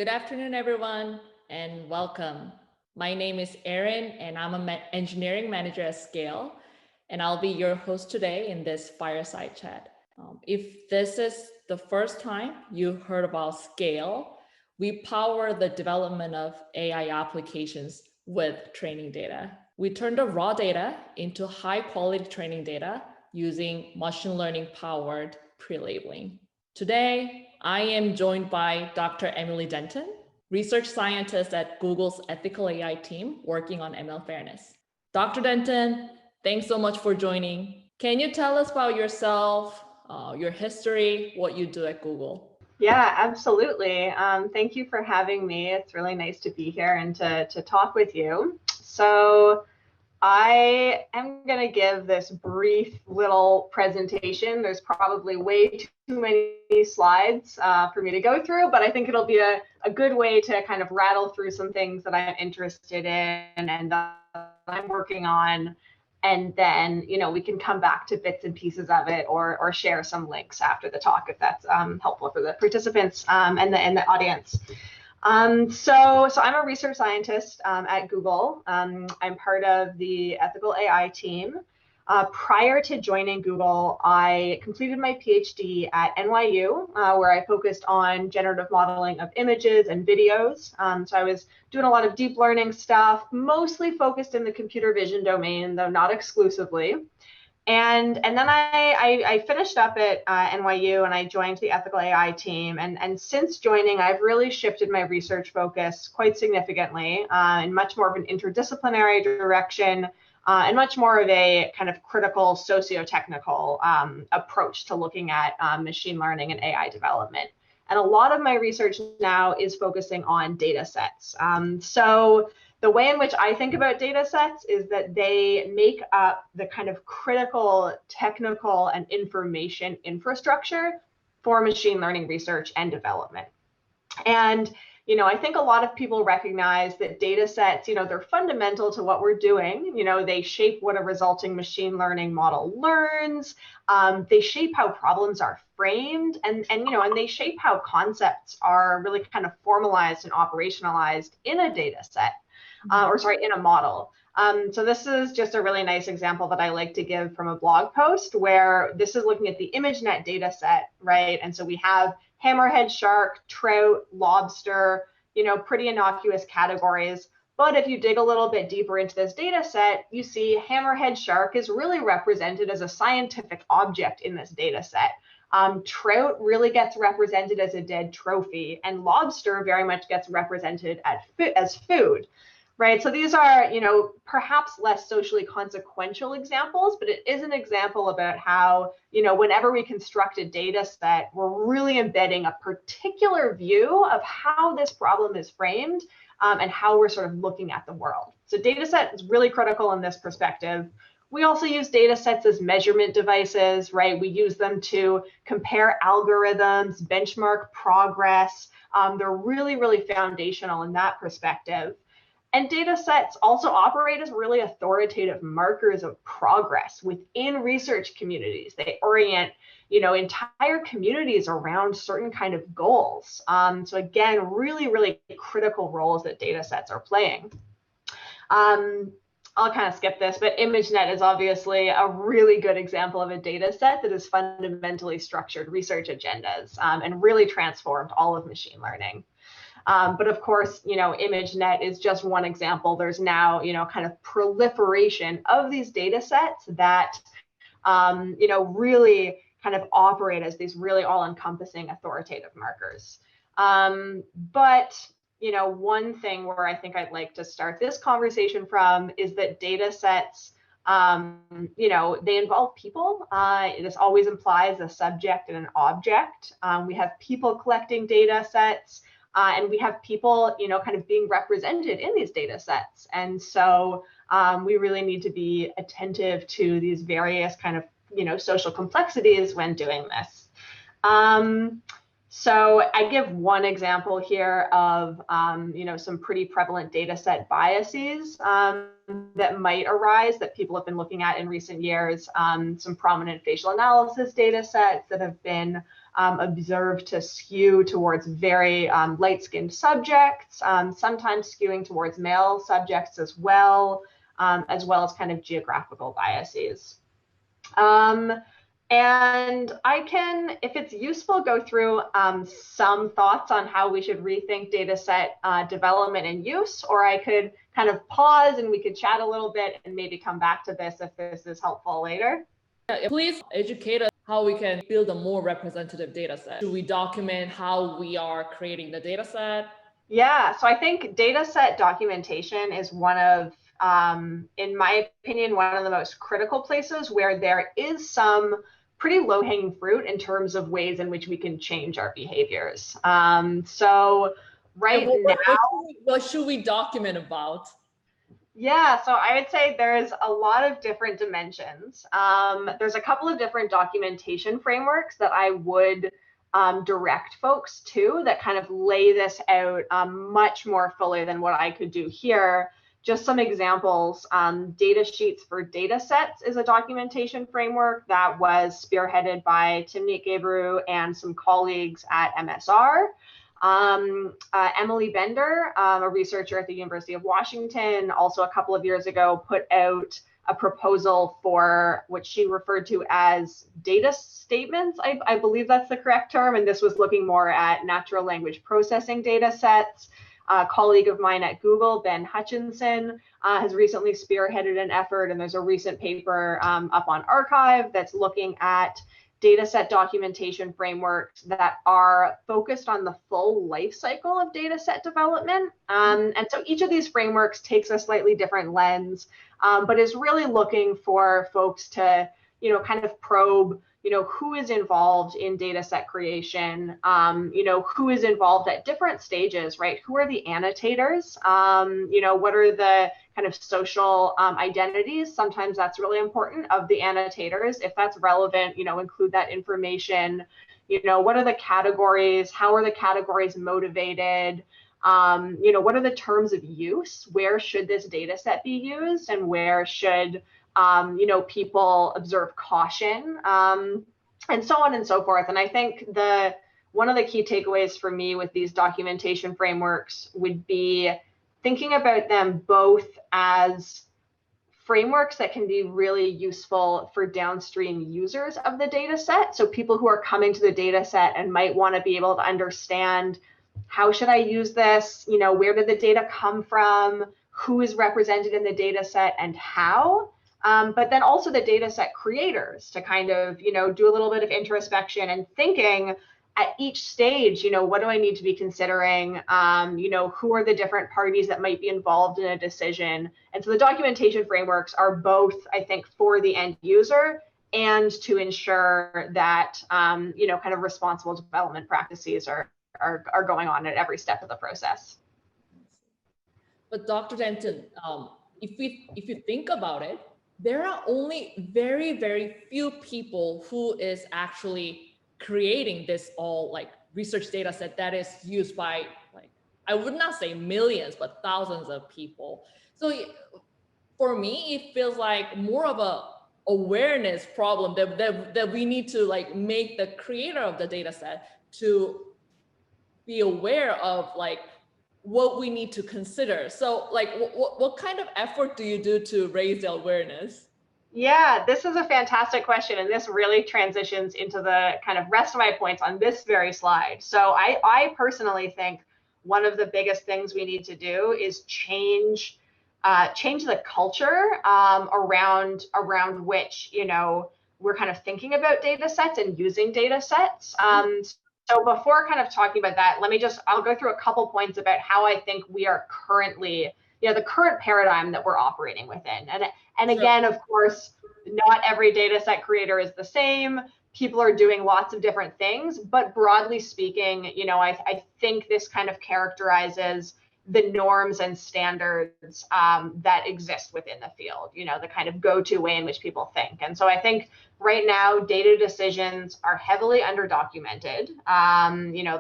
Good afternoon, everyone, and welcome. My name is Aerin, and I'm an engineering manager at Scale, and I'll be your host today in this Fireside chat. If this is the first time you heard about Scale, we power the development of AI applications with training data. We turn the raw data into high-quality training data using machine learning-powered pre-labeling. Today, I am joined by Dr. Emily Denton, research scientist at Google's ethical AI team working on ML fairness. Dr. Denton, thanks so much for joining. Can you tell us about yourself, your history, what you do at Google? Yeah, absolutely. Thank you for having me. It's really nice to be here and to talk with you. So I am going to give this brief little presentation. There's probably way too many slides for me to go through, but I think it'll be a good way to kind of rattle through some things that I'm interested in and that I'm working on. And then, we can come back to bits and pieces of it or share some links after the talk if that's helpful for the participants and the audience. So I'm a research scientist at Google. I'm part of the ethical AI team. Prior to joining Google, I completed my PhD at NYU, where I focused on generative modeling of images and videos. So I was doing a lot of deep learning stuff, mostly focused in the computer vision domain, though not exclusively. And then I finished up at NYU and I joined the ethical AI team. And since joining, I've really shifted my research focus quite significantly in much more of an interdisciplinary direction and much more of a kind of critical socio-technical approach to looking at machine learning and AI development. And a lot of my research now is focusing on data sets. So the way in which I think about data sets is that they make up the kind of critical technical and information infrastructure for machine learning research and development. And I think a lot of people recognize that data sets, they're fundamental to what we're doing. They shape what a resulting machine learning model learns. They shape how problems are framed, and they shape how concepts are really kind of formalized and operationalized in a data set, in a model. So this is just a really nice example that I like to give from a blog post where this is looking at the ImageNet data set, right? And so we have hammerhead shark, trout, lobster, pretty innocuous categories. But if you dig a little bit deeper into this data set, you see hammerhead shark is really represented as a scientific object in this data set. Trout really gets represented as a dead trophy, and lobster very much gets represented as food. Right, so these are, perhaps less socially consequential examples, but it is an example about how, whenever we construct a data set, we're really embedding a particular view of how this problem is framed and how we're sort of looking at the world. So data set is really critical in this perspective. We also use data sets as measurement devices, right? We use them to compare algorithms, benchmark progress. They're really, really foundational in that perspective. And data sets also operate as really authoritative markers of progress within research communities. They orient, entire communities around certain kind of goals. So again, really, really critical roles that data sets are playing. I'll kind of skip this, but ImageNet is obviously a really good example of a data set that has fundamentally structured research agendas and really transformed all of machine learning. But of course, ImageNet is just one example. There's now, kind of proliferation of these data sets that, really kind of operate as these really all-encompassing authoritative markers. But, one thing where I think I'd like to start this conversation from is that data sets, they involve people. This always implies a subject and an object. We have people collecting data sets. And we have people, kind of being represented in these data sets. And so we really need to be attentive to these various kind of, social complexities when doing this. So I give one example here of some pretty prevalent data set biases that might arise that people have been looking at in recent years. Some prominent facial analysis data sets that have been observed to skew towards very light-skinned subjects, sometimes skewing towards male subjects as well as kind of geographical biases. And I can, if it's useful, go through some thoughts on how we should rethink data set development and use, or I could kind of pause and we could chat a little bit and maybe come back to this if this is helpful later. Please educate us how we can build a more representative data set. Should we document how we are creating the data set? Yeah, so I think data set documentation is one of, in my opinion, one of the most critical places where there is some pretty low-hanging fruit in terms of ways in which we can change our behaviors. So right now, what should we document about? Yeah, so I would say there's a lot of different dimensions. There's a couple of different documentation frameworks that I would direct folks to that kind of lay this out much more fully than what I could do here. Just some examples, data sheets for data sets is a documentation framework that was spearheaded by Timnit Gebru and some colleagues at MSR. Emily Bender, a researcher at the University of Washington, also a couple of years ago put out a proposal for what she referred to as data statements. I believe that's the correct term. And this was looking more at natural language processing data sets. A colleague of mine at Google, Ben Hutchinson, has recently spearheaded an effort, and there's a recent paper up on arXiv that's looking at data set documentation frameworks that are focused on the full life cycle of data set development. And so each of these frameworks takes a slightly different lens, but is really looking for folks to, kind of probe, who is involved in data set creation, who is involved at different stages, right? Who are the annotators? What are the kind of social identities? Sometimes that's really important of the annotators. If that's relevant, include that information. What are the categories? How are the categories motivated? What are the terms of use? Where should this data set be used, and where should people observe caution, and so on and so forth. And I think one of the key takeaways for me with these documentation frameworks would be thinking about them both as frameworks that can be really useful for downstream users of the data set. So people who are coming to the data set and might want to be able to understand, how should I use this? Where did the data come from? Who is represented in the data set and how? But then also the data set creators to kind of, do a little bit of introspection and thinking at each stage, what do I need to be considering? Who are the different parties that might be involved in a decision? And so the documentation frameworks are both, I think, for the end user and to ensure that, kind of responsible development practices are going on at every step of the process. But Dr. Denton, if you think about it, there are only very, very few people who is actually creating this all like research data set that is used by, like, I would not say millions, but thousands of people. So for me, it feels like more of a awareness problem that we need to like make the creator of the data set to be aware of like what we need to consider. So like what kind of effort do you do to raise the awareness? Yeah, this is a fantastic question, and this really transitions into the kind of rest of my points on this very slide. So I personally think one of the biggest things we need to do is change the culture around which we're kind of thinking about data sets and using data sets. So before kind of talking about that, I'll go through a couple points about how I think we are currently, the current paradigm that we're operating within. And again, of course, not every data set creator is the same. People are doing lots of different things, but broadly speaking, I think this kind of characterizes, the norms and standards that exist within the field, the kind of go-to way in which people think. And so I think right now, data decisions are heavily underdocumented.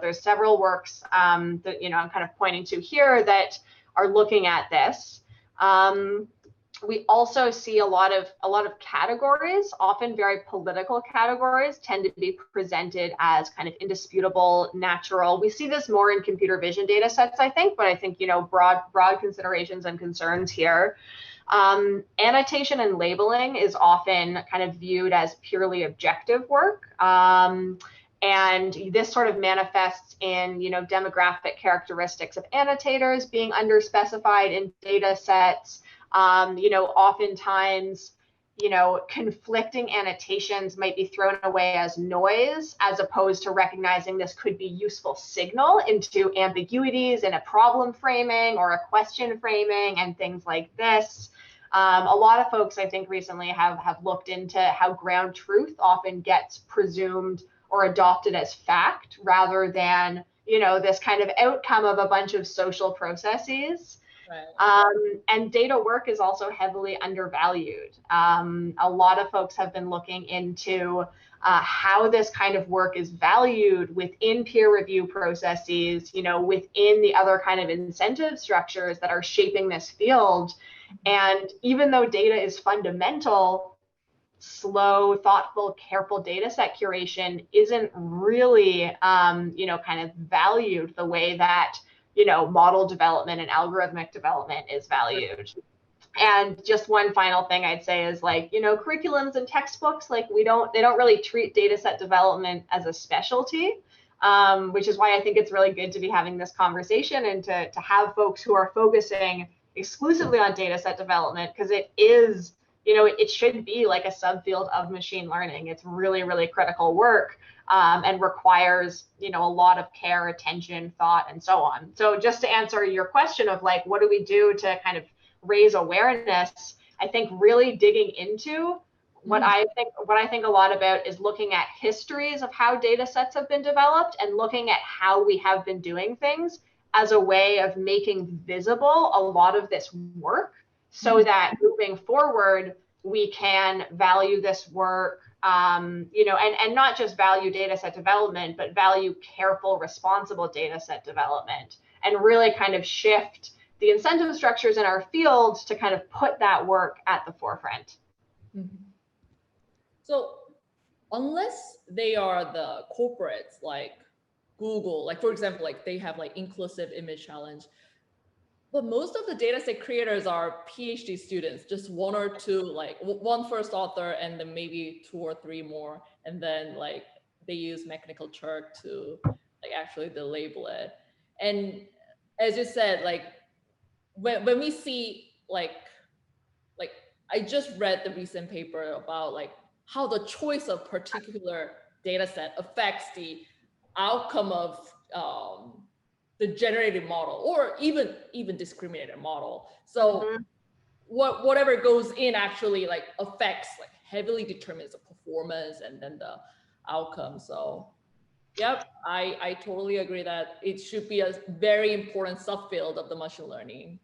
There's several works that, I'm kind of pointing to here that are looking at this. We also see a lot of categories, often very political categories, tend to be presented as kind of indisputable, natural. We see this more in computer vision data sets, I think, but I think, broad considerations and concerns here. Annotation and labeling is often kind of viewed as purely objective work. And this sort of manifests in, demographic characteristics of annotators being underspecified in data sets. Oftentimes, conflicting annotations might be thrown away as noise, as opposed to recognizing this could be useful signal into ambiguities in a problem framing or a question framing and things like this. A lot of folks, I think, recently have looked into how ground truth often gets presumed or adopted as fact rather than, this kind of outcome of a bunch of social processes. Right. And data work is also heavily undervalued. A lot of folks have been looking into how this kind of work is valued within peer review processes, within the other kind of incentive structures that are shaping this field. And even though data is fundamental, slow, thoughtful, careful data set curation isn't really, kind of valued the way that model development and algorithmic development is valued. And just one final thing I'd say is curriculums and textbooks, they don't really treat data set development as a specialty, which is why I think it's really good to be having this conversation and to have folks who are focusing exclusively on data set development, because it is, it should be like a subfield of machine learning. It's really, really critical work. And requires, a lot of care, attention, thought, and so on. So just to answer your question of what do we do to kind of raise awareness, I think really digging into what I think a lot about is looking at histories of how data sets have been developed and looking at how we have been doing things as a way of making visible a lot of this work so that moving forward, we can value this work, and not just value data set development, but value careful, responsible data set development, and really kind of shift the incentive structures in our field to kind of put that work at the forefront. Mm-hmm. So unless they are the corporates like Google, for example, they have inclusive image challenge, but most of the dataset creators are PhD students, just one or two, one first author and then maybe 2 or 3 more. And then they use Mechanical Turk to actually label it. And as you said, when we see I just read the recent paper about how the choice of particular data set affects the outcome of the generated model or even discriminated model. So whatever goes in actually affects heavily determines the performance and then the outcome. So yep, I totally agree that it should be a very important subfield of the machine learning.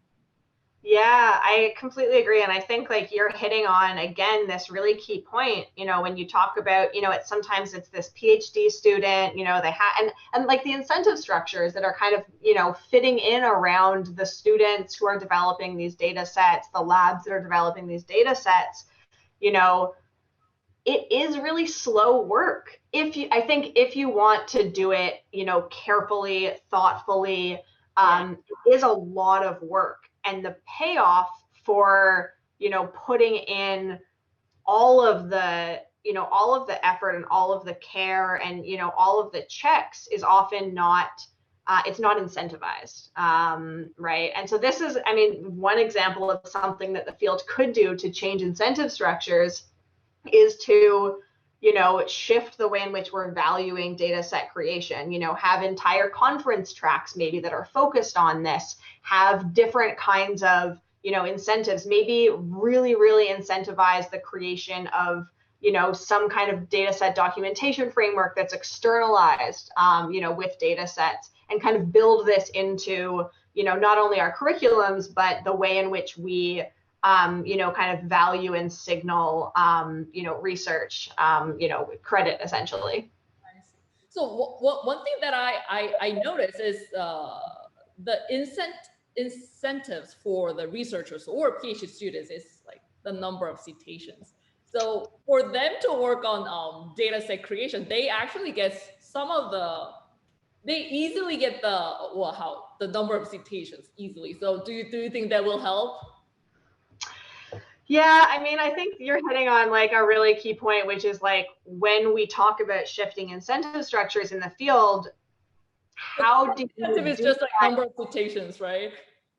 Yeah, I completely agree. And I think you're hitting on, again, this really key point, when you talk about, sometimes it's this PhD student, they have, and the incentive structures that are kind of, fitting in around the students who are developing these data sets, the labs that are developing these data sets, it is really slow work. I think if you want to do it, carefully, thoughtfully, it is a lot of work. And the payoff for, putting in all of the effort and all of the care and, all of the checks is often not, it's not incentivized, right? And so this is, one example of something that the field could do to change incentive structures is to, shift the way in which we're valuing data set creation, have entire conference tracks maybe that are focused on this, have different kinds of, incentives, maybe really, really incentivize the creation of, some kind of data set documentation framework that's externalized, with data sets, and kind of build this into, not only our curriculums, but the way in which we, kind of value and signal, research, credit essentially. So one thing that I noticed is the incentives for the researchers or PhD students is like the number of citations. So for them to work on data set creation, they actually get they easily get the number of citations easily. So do you think that will help? Yeah, I mean, I think you're hitting on like a really key point, which is like when we talk about shifting incentive structures in the field, how do you Incentive is do just like that? number of citations, right?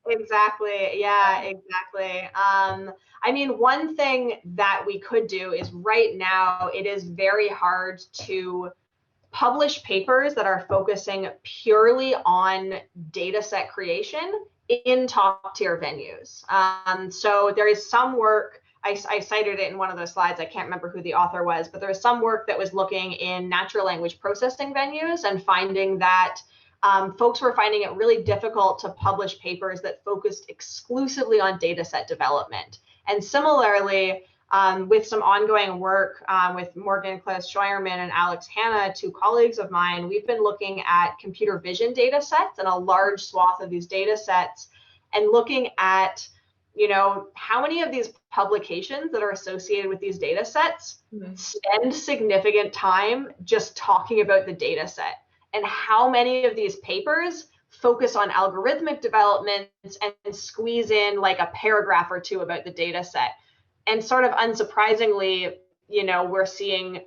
Exactly. Yeah, exactly. I mean, one thing that we could do is right now it is very hard to publish papers that are focusing purely on data set creation in top tier venues. So there is some work, I cited it in one of those slides, I can't remember who the author was, but there was some work that was looking in natural language processing venues and finding that folks were finding it really difficult to publish papers that focused exclusively on data set development. And similarly, with some ongoing work with Morgan Klaus Scheuermann and Alex Hanna, two colleagues of mine, we've been looking at computer vision data sets and a large swath of these data sets and looking at, how many of these publications that are associated with these data sets spend significant time just talking about the data set, and how many of these papers focus on algorithmic developments and squeeze in like a paragraph or two about the data set. And sort of unsurprisingly, we're seeing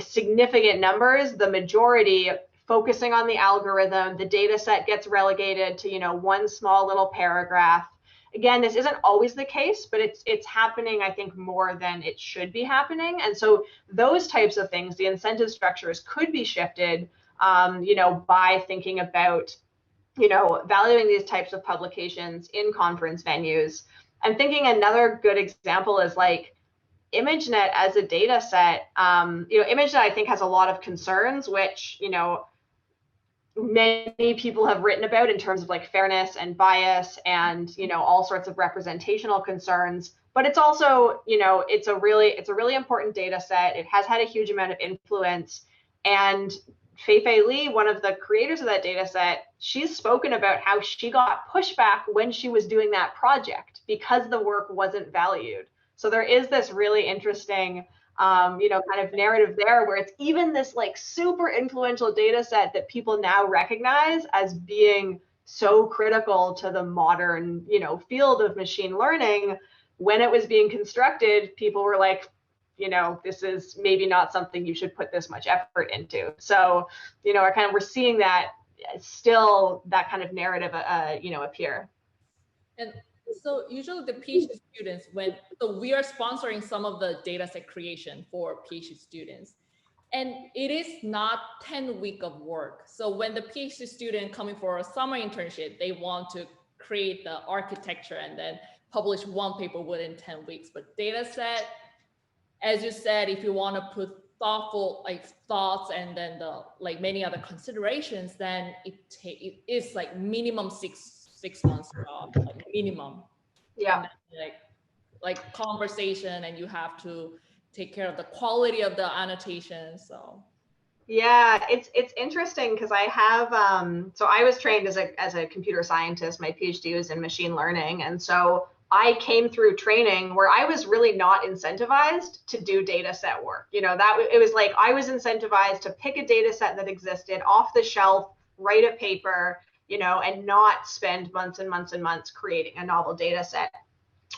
significant numbers, the majority focusing on the algorithm. The data set gets relegated to, one small little paragraph. Again, this isn't always the case, but it's happening, I think, more than it should be happening. And so those types of things, the incentive structures could be shifted, by thinking about, valuing these types of publications in conference venues. I'm thinking another good example is like ImageNet as a data set. ImageNet I think has a lot of concerns, which, many people have written about in terms of like fairness and bias and, all sorts of representational concerns. But it's also, it's a really important data set. It has had a huge amount of influence. And Fei Li, one of the creators of that data set, she's spoken about how she got pushback when she was doing that project because the work wasn't valued. So there is this really interesting, kind of narrative there where it's even this like super influential data set that people now recognize as being so critical to the modern, field of machine learning. When it was being constructed, people were like, this is maybe not something you should put this much effort into. So, we're seeing that still that kind of narrative, appear. And so usually the PhD students, so we are sponsoring some of the data set creation for PhD students. And it is not 10 weeks of work. So when the PhD student coming for a summer internship, they want to create the architecture and then publish one paper within 10 weeks. But data set, as you said, if you want to put thoughtful thoughts and then the many other considerations, then it is like minimum six months job, like minimum. Yeah. And then, like conversation, and you have to take care of the quality of the annotation. So yeah, it's interesting because I have so I was trained as a computer scientist. My PhD was in machine learning, and so I came through training where I was really not incentivized to do data set work. That it was like I was incentivized to pick a data set that existed off the shelf, write a paper, and not spend months and months and months creating a novel data set.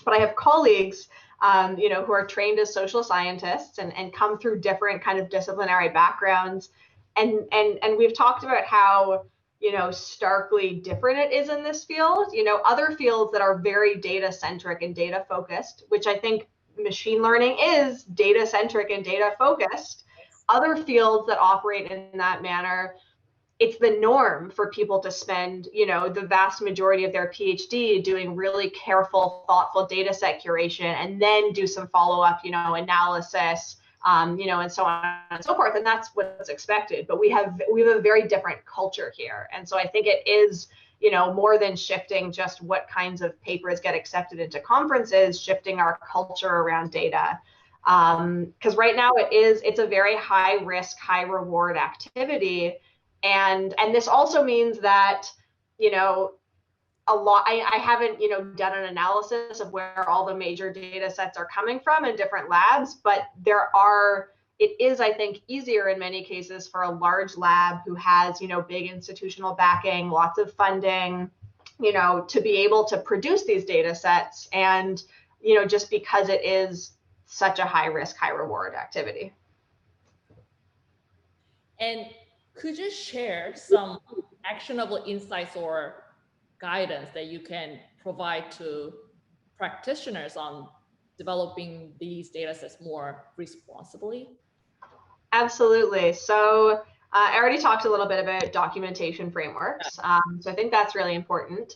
But I have colleagues, who are trained as social scientists and come through different kind of disciplinary backgrounds. And we've talked about how, starkly different it is in this field. Other fields that are very data centric and data focused, which I think machine learning is data centric and data focused. Other fields that operate in that manner, it's the norm for people to spend, the vast majority of their PhD doing really careful, thoughtful data set curation, and then do some follow-up, analysis, and so on and so forth. And that's what's expected. But we have a very different culture here. And so I think it is, more than shifting just what kinds of papers get accepted into conferences, shifting our culture around data. Because right now it's a very high risk, high reward activity. And this also means that, a lot, I haven't, done an analysis of where all the major data sets are coming from in different labs, but it is, I think, easier in many cases for a large lab who has, big institutional backing, lots of funding, to be able to produce these data sets. And, just because it is such a high risk, high reward activity. And could you share some actionable insights or guidance that you can provide to practitioners on developing these data sets more responsibly? Absolutely. So I already talked a little bit about documentation frameworks. So I think that's really important.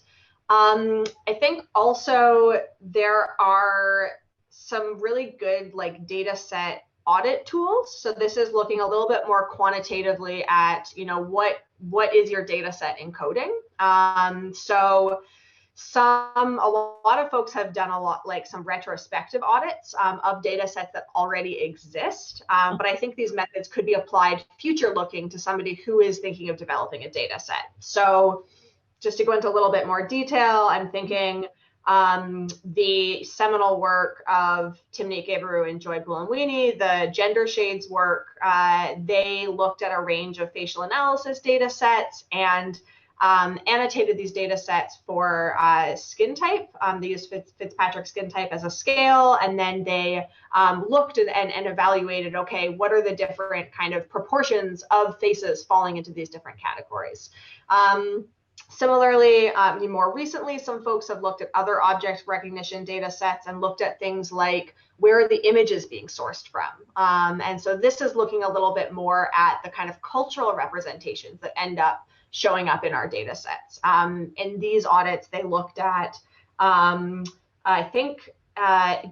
I think also there are some really good data set audit tools. So this is looking a little bit more quantitatively at, what is your data set encoding? So a lot of folks have done some retrospective audits of data sets that already exist. But I think these methods could be applied future looking to somebody who is thinking of developing a data set. So just to go into a little bit more detail, I'm thinking the seminal work of Timnit Gebru and Joy Buolamwini, the gender shades work, they looked at a range of facial analysis data sets and annotated these data sets for skin type. They used Fitzpatrick skin type as a scale, and then they looked and evaluated, okay, what are the different kind of proportions of faces falling into these different categories. Similarly, more recently, some folks have looked at other object recognition data sets and looked at things like where are the images being sourced from. And so this is looking a little bit more at the kind of cultural representations that end up showing up in our data sets. In these audits, they looked at, I think,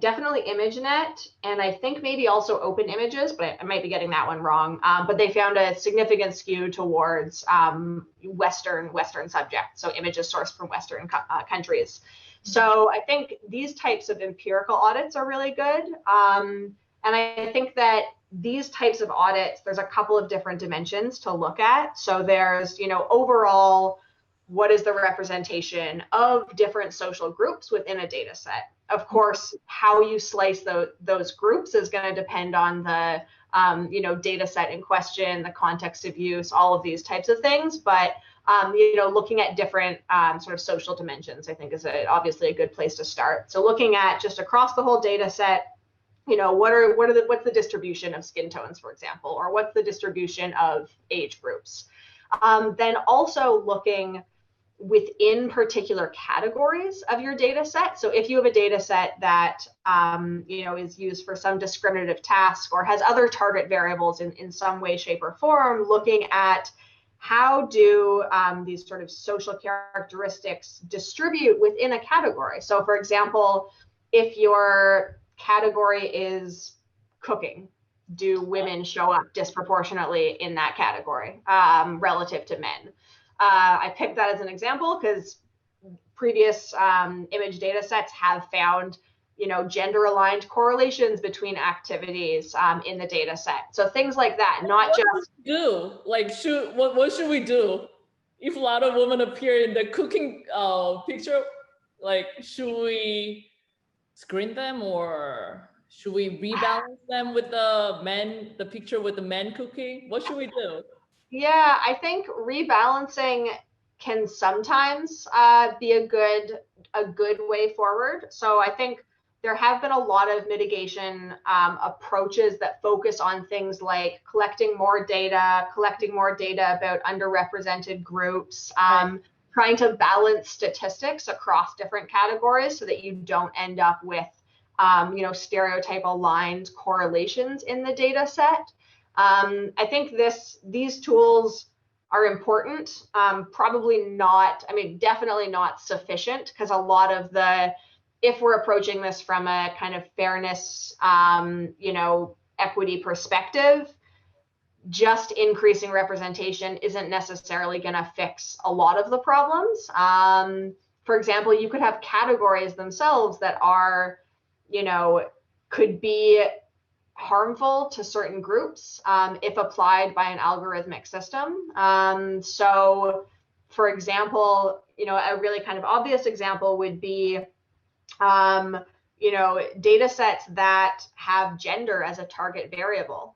definitely ImageNet, and I think maybe also Open Images, but I might be getting that one wrong. But they found a significant skew towards Western subjects, so images sourced from Western countries. So I think these types of empirical audits are really good. And I think that these types of audits, there's a couple of different dimensions to look at. So there's, overall, what is the representation of different social groups within a data set? Of course, how you slice those groups is going to depend on the, data set in question, the context of use, all of these types of things. But, looking at different sort of social dimensions, I think is obviously a good place to start. So looking at just across the whole data set, what's the distribution of skin tones, for example, or what's the distribution of age groups? Then also looking within particular categories of your data set. So if you have a data set that is used for some discriminative task or has other target variables in some way, shape, or form, looking at how do these sort of social characteristics distribute within a category. So for example, if your category is cooking, do women show up disproportionately in that category relative to men? I picked that as an example because previous image data sets have found, gender-aligned correlations between activities in the data set. So things like that, not what just do like what should we do if a lot of women appear in the cooking picture? Like, should we screen them or should we rebalance them with the picture with the men cooking? What should we do? Yeah, I think rebalancing can sometimes be a good way forward. So I think there have been a lot of mitigation approaches that focus on things like collecting more data about underrepresented groups, trying to balance statistics across different categories so that you don't end up with stereotype aligned correlations in the data set. I think these tools are important, definitely not sufficient, because a lot of if we're approaching this from a kind of fairness, equity perspective, just increasing representation isn't necessarily going to fix a lot of the problems. For example, you could have categories themselves that are, could be harmful to certain groups if applied by an algorithmic system. So, for example, a really kind of obvious example would be data sets that have gender as a target variable.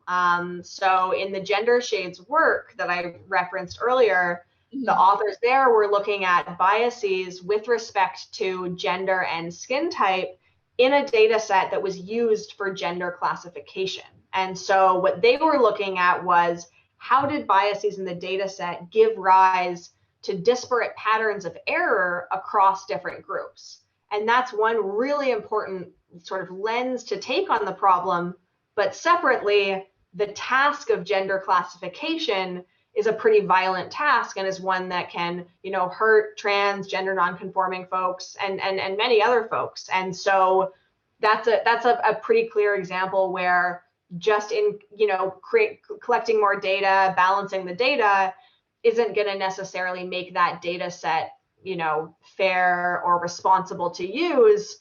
So in the gender shades work that I referenced earlier, the authors there were looking at biases with respect to gender and skin type in a data set that was used for gender classification. And so what they were looking at was, how did biases in the data set give rise to disparate patterns of error across different groups? And that's one really important sort of lens to take on the problem. But separately, the task of gender classification is a pretty violent task and is one that can, hurt trans, gender nonconforming folks and many other folks. And so that's a pretty clear example where just in, collecting more data, balancing the data isn't going to necessarily make that data set fair or responsible to use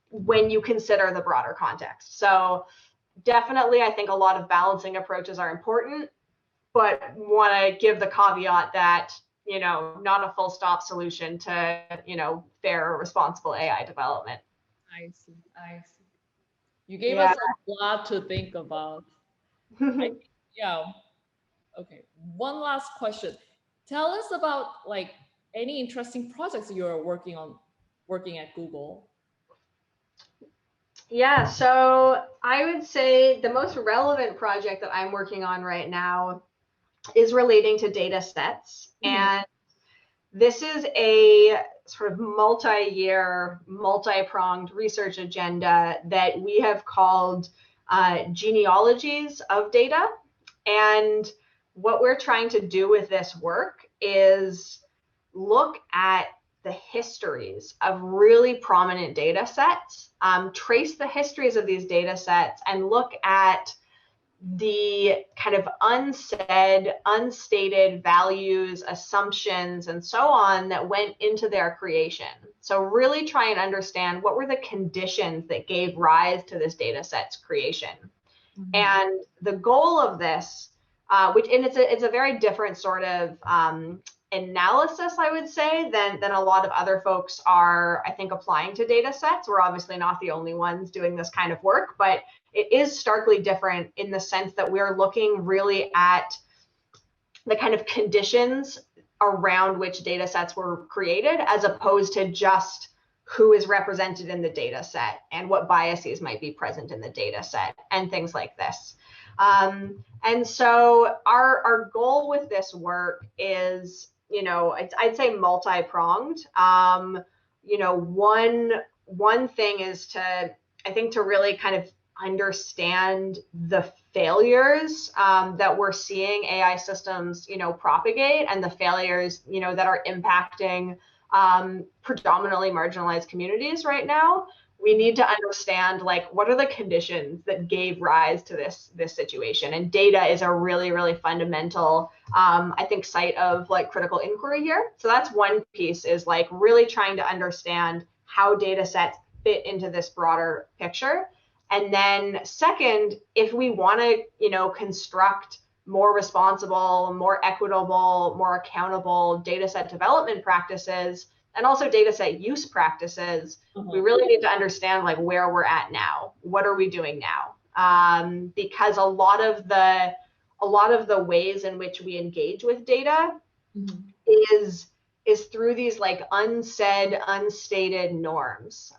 when you consider the broader context. So definitely, I think a lot of balancing approaches are important, but want to give the caveat that, not a full stop solution to, fair or responsible AI development. I see. You gave us a lot to think about. Yeah. Okay. One last question. Tell us about any interesting projects you're working at Google. Yeah, so I would say the most relevant project that I'm working on right now is relating to data sets. And this is a sort of multi-year, multi-pronged research agenda that we have called genealogies of data. And what we're trying to do with this work is look at the histories of really prominent data sets, trace the histories of these data sets, and look at the kind of unsaid, unstated values, assumptions, and so on that went into their creation. So really try and understand what were the conditions that gave rise to this data set's creation. And the goal of this, it's a very different sort of analysis, I would say, than a lot of other folks are, I think, applying to data sets. We're obviously not the only ones doing this kind of work, but it is starkly different in the sense that we're looking really at the kind of conditions around which data sets were created, as opposed to just who is represented in the data set and what biases might be present in the data set and things like this. And so our goal with this work is, I'd say multi-pronged. One thing is to really kind of understand the failures that we're seeing AI systems, propagate, and the failures, that are impacting predominantly marginalized communities right now. We need to understand what are the conditions that gave rise to this situation, and data is a really, really fundamental I think site of critical inquiry here. So that's one piece, is really trying to understand how data sets fit into this broader picture. And then second, if we want to construct more responsible, more equitable, more accountable data set development practices, and also data set use practices, we really need to understand where we're at now. What are we doing now? Because a lot of the ways in which we engage with data is through these unsaid, unstated norms.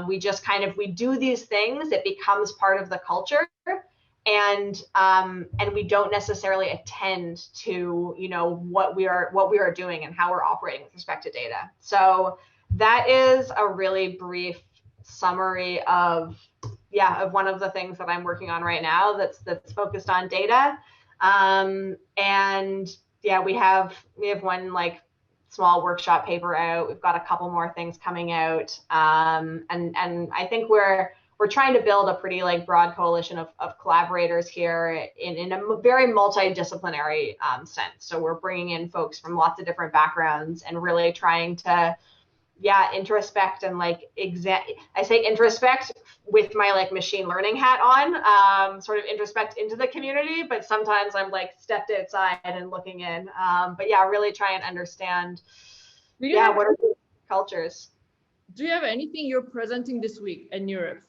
We do these things, it becomes part of the culture, and we don't necessarily attend to what we are doing and how we're operating with respect to data. So that is a really brief summary of one of the things that I'm working on right now that's focused on data. And yeah, we have one small workshop paper out. We've got a couple more things coming out, and I think we're we're trying to build a pretty like broad coalition of collaborators here in a very multidisciplinary sense. So we're bringing in folks from lots of different backgrounds and really trying to, yeah, introspect and like I say introspect with my like machine learning hat on, sort of introspect into the community, but sometimes I'm like stepped outside and looking in. But yeah, really try and understand, yeah, what are the cultures. Do you have anything you're presenting this week at NeurIPS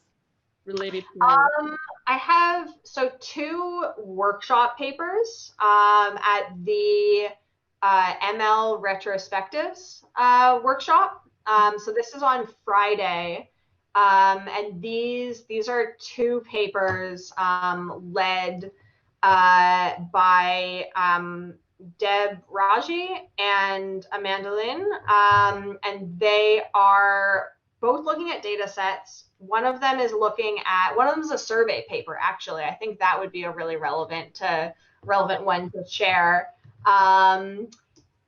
related to? I have two workshop papers at the ML retrospectives workshop. So this is on Friday, and these are two papers led by Deb Raji and Amanda Lynn, and they are both looking at data sets. One of them is a survey paper, actually. I think that would be a really relevant one to share. And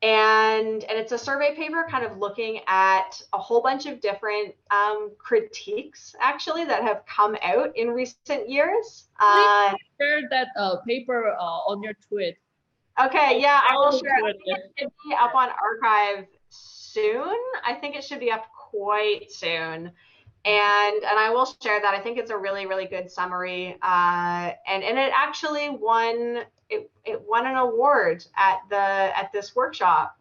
it's a survey paper kind of looking at a whole bunch of different critiques, actually, that have come out in recent years. Share that paper on your tweet. Okay, yeah, I will share. I think it should be up on archive soon. I think it should be up quite soon. And I will share that. I think it's a really, really good summary. And it actually won an award at this workshop.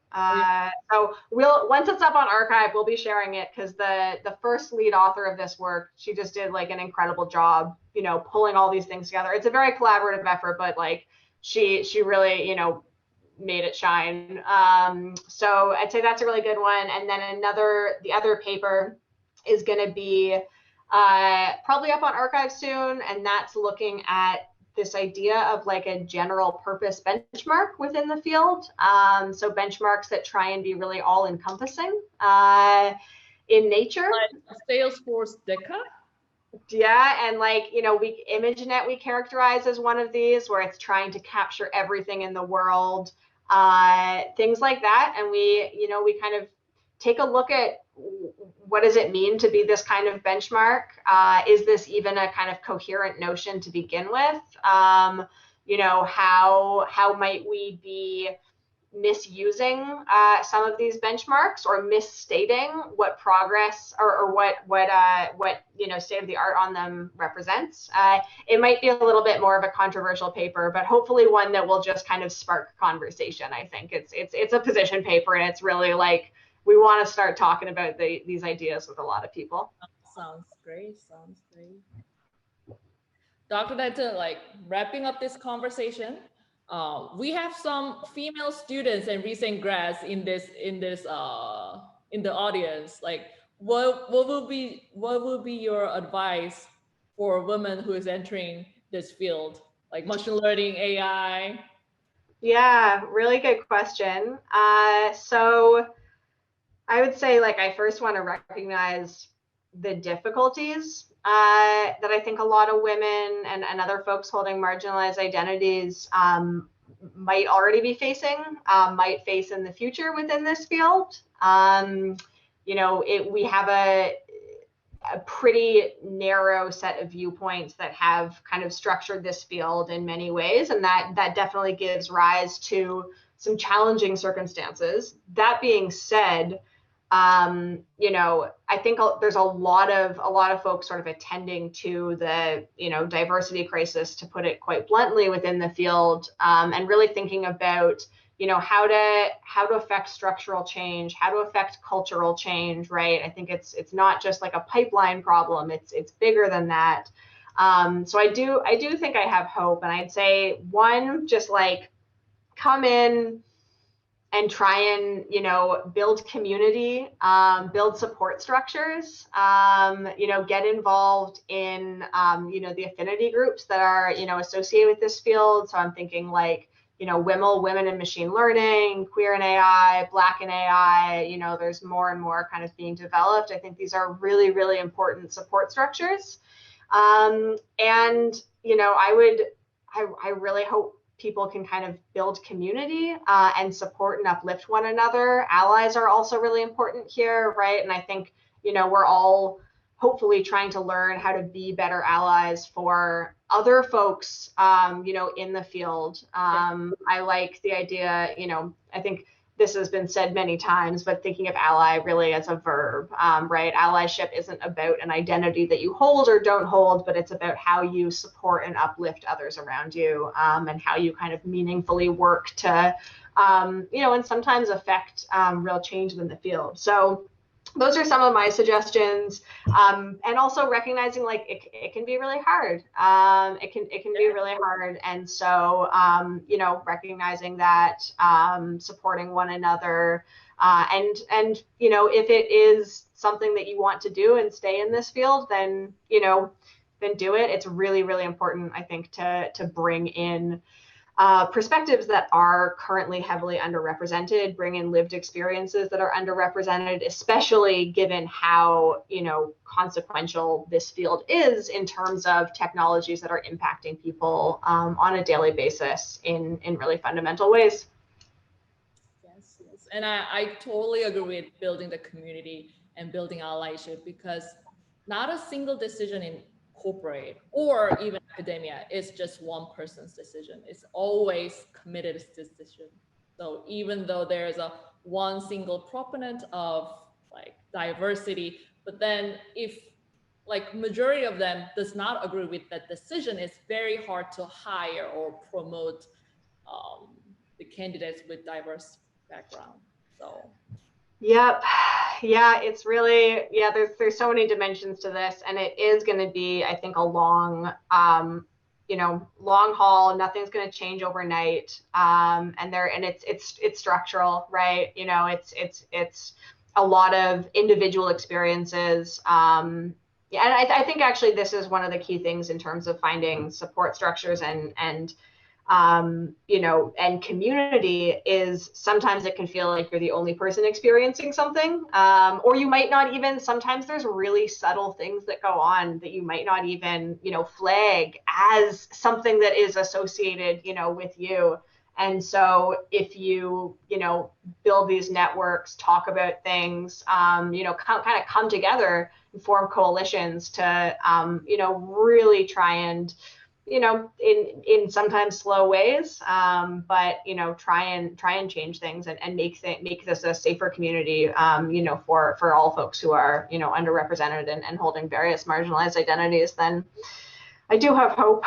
So once it's up on archive, we'll be sharing it, because the first lead author of this work, she just did like an incredible job, pulling all these things together. It's a very collaborative effort, but like she really, made it shine. So I'd say that's a really good one. And then the other paper is going to be probably up on archive soon, and that's looking at this idea of like a general purpose benchmark within the field. So benchmarks that try and be really all encompassing in nature. Like Salesforce Deca? Yeah, and like, ImageNet we characterize as one of these, where it's trying to capture everything in the world, things like that. And we kind of take a look at what does it mean to be this kind of benchmark? Is this even a kind of coherent notion to begin with? How might we be misusing some of these benchmarks, or misstating what progress or what state of the art on them represents? It might be a little bit more of a controversial paper, but hopefully one that will just kind of spark conversation. I think it's a position paper, and it's really like, we want to start talking about these ideas with a lot of people. Sounds great. Dr. Denton, like wrapping up this conversation, we have some female students and recent grads in the audience. Like, what will be your advice for a woman who is entering this field, like machine learning, AI? Yeah, really good question. So I would say, like, I first want to recognize the difficulties that I think a lot of women and other folks holding marginalized identities might already be facing, might face in the future within this field. We have a pretty narrow set of viewpoints that have kind of structured this field in many ways, and that definitely gives rise to some challenging circumstances. That being said, I think there's a lot of folks sort of attending to the diversity crisis, to put it quite bluntly, within the field, and really thinking about how to affect structural change, how to affect cultural change, right? I think it's not just like a pipeline problem, it's bigger than that. So I do think I have hope, and I'd say, one, just like come in and try and build community, build support structures, get involved in the affinity groups that are associated with this field. So I'm thinking like WIML, Women in Machine Learning, Queer in AI, Black in AI. There's more and more kind of being developed. I think these are really, really important support structures, and I really hope people can kind of build community and support and uplift one another. Allies are also really important here, right? And I think we're all hopefully trying to learn how to be better allies for other folks, in the field. I like the idea, I think this has been said many times, but thinking of ally really as a verb, right? Allyship isn't about an identity that you hold or don't hold, but it's about how you support and uplift others around you, and how you kind of meaningfully work to, and sometimes affect real change in the field. So those are some of my suggestions, and also recognizing like it can be really hard. It can be really hard, and so recognizing that, supporting one another, and if it is something that you want to do and stay in this field, then then do it. It's really, really important, I think, to bring in perspectives that are currently heavily underrepresented, bring in lived experiences that are underrepresented, especially given how, consequential this field is in terms of technologies that are impacting people on a daily basis in really fundamental ways. Yes, yes. And I totally agree with building the community and building allyship, because not a single decision in corporate or even academia is just one person's decision. It's always committed decision. So even though there's a one single proponent of like diversity, but then if like majority of them does not agree with that decision, it's very hard to hire or promote the candidates with diverse background. So Yep. Yeah, it's really, there's so many dimensions to this, and it is going to be, I think, a long, long haul. Nothing's going to change overnight. And it's structural, right? It's a lot of individual experiences. Yeah, and I think actually this is one of the key things in terms of finding support structures and and community, is sometimes it can feel like you're the only person experiencing something, or you might not even, sometimes there's really subtle things that go on that you might not even, flag as something that is associated, with you. And so if you, build these networks, talk about things, kind of come together and form coalitions to, really try and, in sometimes slow ways, but try and change things and make this a safer community, for all folks who are underrepresented and holding various marginalized identities, then I do have hope.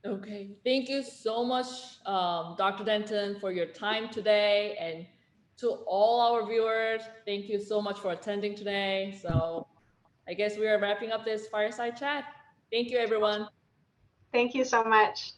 okay, thank you so much, Dr. Denton, for your time today, and to all our viewers, thank you so much for attending today. So I guess we are wrapping up this fireside chat. Thank you, everyone. Thank you so much.